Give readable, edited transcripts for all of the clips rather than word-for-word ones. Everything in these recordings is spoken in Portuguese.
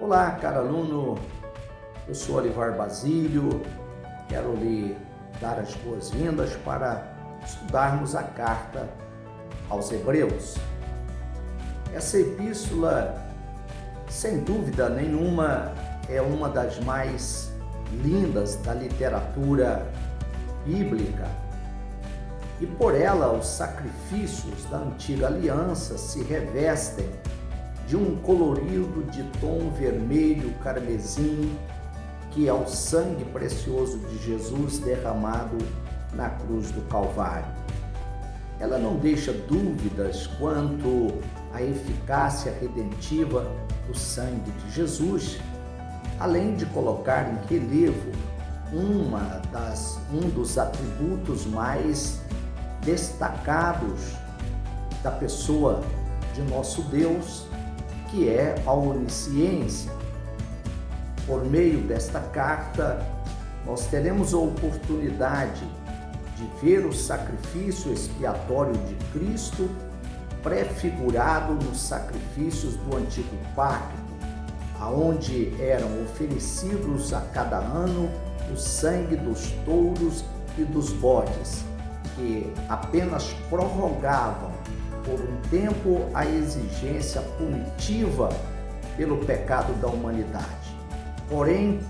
Olá, caro aluno, eu sou Olivar Basílio, quero lhe dar as boas-vindas para estudarmos a carta aos Hebreus. Essa epístola, sem dúvida nenhuma, é uma das mais lindas da literatura bíblica e por ela os sacrifícios da antiga aliança se revestem de um colorido de tom vermelho carmesim, que é o sangue precioso de Jesus derramado na cruz do Calvário. Ela não deixa dúvidas quanto à eficácia redentiva do sangue de Jesus, além de colocar em relevo um dos atributos mais destacados da pessoa de nosso Deus, que é a onisciência. Por meio desta carta, nós teremos a oportunidade de ver o sacrifício expiatório de Cristo prefigurado nos sacrifícios do Antigo Pacto, aonde eram oferecidos a cada ano o sangue dos touros e dos bodes, que apenas prorrogavam por um tempo a exigência punitiva pelo pecado da humanidade. Porém,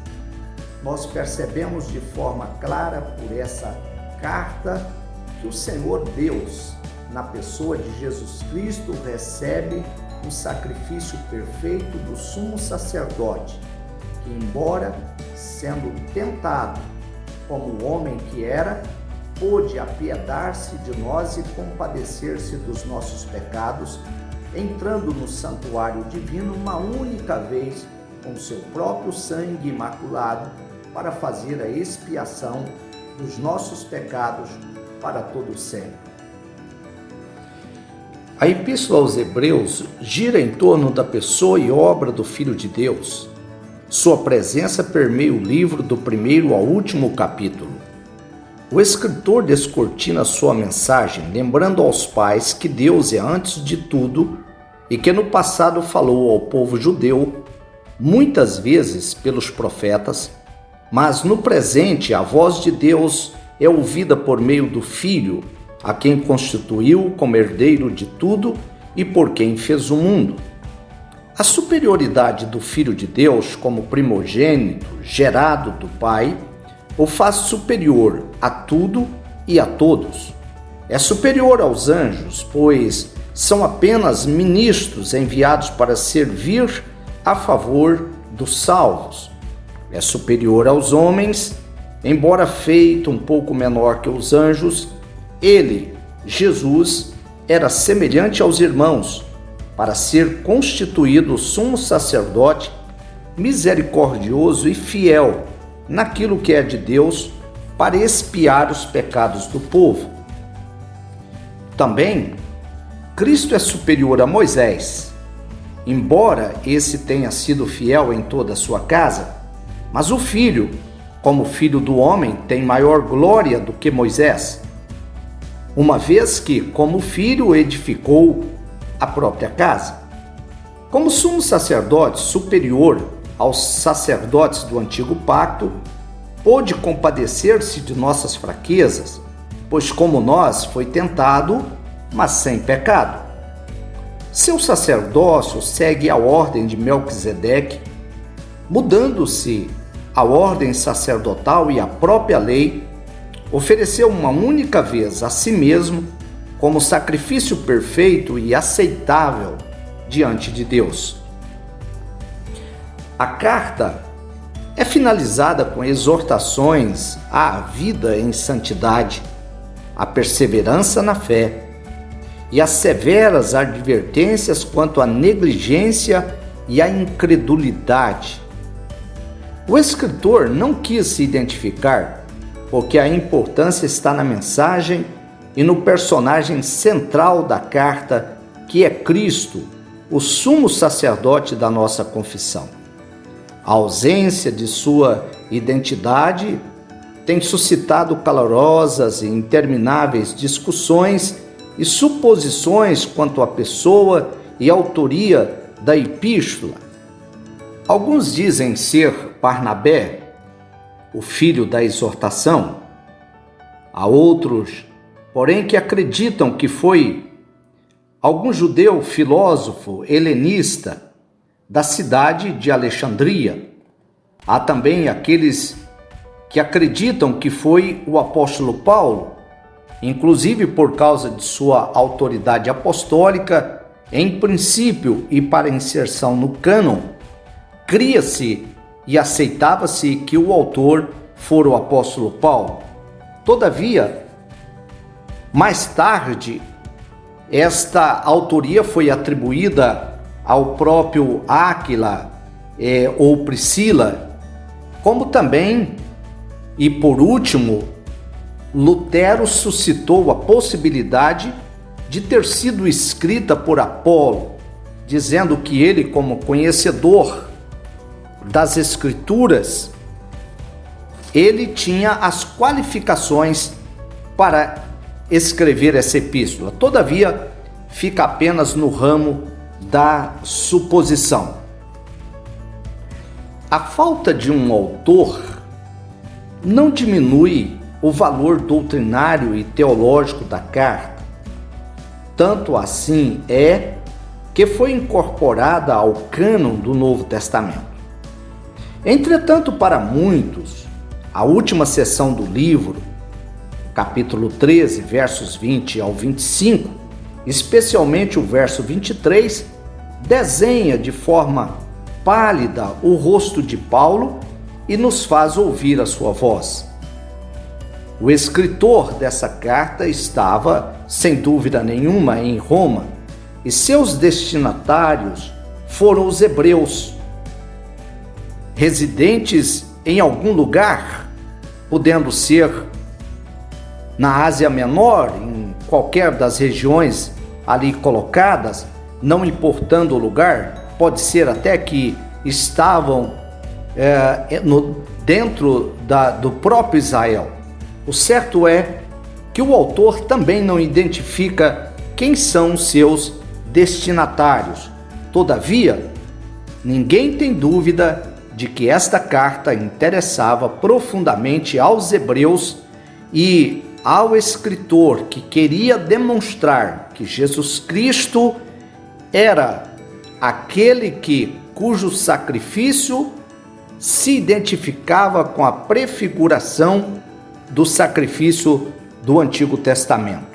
nós percebemos de forma clara por essa carta que o Senhor Deus, na pessoa de Jesus Cristo, recebe um sacrifício perfeito do sumo sacerdote, que, embora sendo tentado como o homem que era, pôde apiedar-se de nós e compadecer-se dos nossos pecados, entrando no santuário divino uma única vez com seu próprio sangue imaculado para fazer a expiação dos nossos pecados para todo sempre. A Epístola aos Hebreus gira em torno da pessoa e obra do Filho de Deus. Sua presença permeia o livro do primeiro ao último capítulo. O escritor descortina sua mensagem, lembrando aos pais que Deus é antes de tudo e que no passado falou ao povo judeu, muitas vezes pelos profetas, mas no presente a voz de Deus é ouvida por meio do Filho, a quem constituiu como herdeiro de tudo e por quem fez o mundo. A superioridade do Filho de Deus como primogênito, gerado do Pai, o faz superior a tudo e a todos. É superior aos anjos, pois são apenas ministros enviados para servir a favor dos salvos. É superior aos homens, embora feito um pouco menor que os anjos, ele, Jesus, era semelhante aos irmãos, para ser constituído sumo sacerdote, misericordioso e fiel naquilo que é de Deus, para expiar os pecados do povo. Também, Cristo é superior a Moisés, embora esse tenha sido fiel em toda a sua casa, mas o Filho, como Filho do homem, tem maior glória do que Moisés, uma vez que, como filho, edificou a própria casa. Como sumo sacerdote superior aos sacerdotes do Antigo Pacto, pôde compadecer-se de nossas fraquezas, pois como nós foi tentado, mas sem pecado. Seu sacerdócio segue a ordem de Melquisedeque, mudando-se a ordem sacerdotal e a própria lei, ofereceu uma única vez a si mesmo como sacrifício perfeito e aceitável diante de Deus. A carta é finalizada com exortações à vida em santidade, à perseverança na fé e às severas advertências quanto à negligência e à incredulidade. O escritor não quis se identificar, porque a importância está na mensagem e no personagem central da carta, que é Cristo, o sumo sacerdote da nossa confissão. A ausência de sua identidade tem suscitado calorosas e intermináveis discussões e suposições quanto à pessoa e autoria da epístola. Alguns dizem ser Barnabé, o filho da exortação. Há outros, porém, que acreditam que foi algum judeu filósofo helenista da cidade de Alexandria. Há também aqueles que acreditam que foi o apóstolo Paulo, inclusive por causa de sua autoridade apostólica, em princípio e para inserção no cânon, cria-se e aceitava-se que o autor fora o apóstolo Paulo. Todavia, mais tarde, esta autoria foi atribuída ao próprio Áquila ou Priscila, como também, e por último, Lutero suscitou a possibilidade de ter sido escrita por Apolo, dizendo que ele, como conhecedor das Escrituras, ele tinha as qualificações para escrever essa epístola. Todavia, fica apenas no ramo da suposição. A falta de um autor não diminui o valor doutrinário e teológico da carta. Tanto assim é que foi incorporada ao cânon do Novo Testamento. Entretanto, para muitos, a última seção do livro, capítulo 13, versos 20 ao 25, especialmente o verso 23, desenha de forma pálida o rosto de Paulo e nos faz ouvir a sua voz. O escritor dessa carta estava, sem dúvida nenhuma, em Roma, e seus destinatários foram os hebreus, residentes em algum lugar, podendo ser na Ásia Menor, em qualquer das regiões ali colocadas, não importando o lugar, pode ser até que estavam dentro do próprio Israel. O certo é que o autor também não identifica quem são os seus destinatários. Todavia, ninguém tem dúvida de que esta carta interessava profundamente aos hebreus e ao escritor que queria demonstrar que Jesus Cristo era aquele cujo sacrifício se identificava com a prefiguração do sacrifício do Antigo Testamento.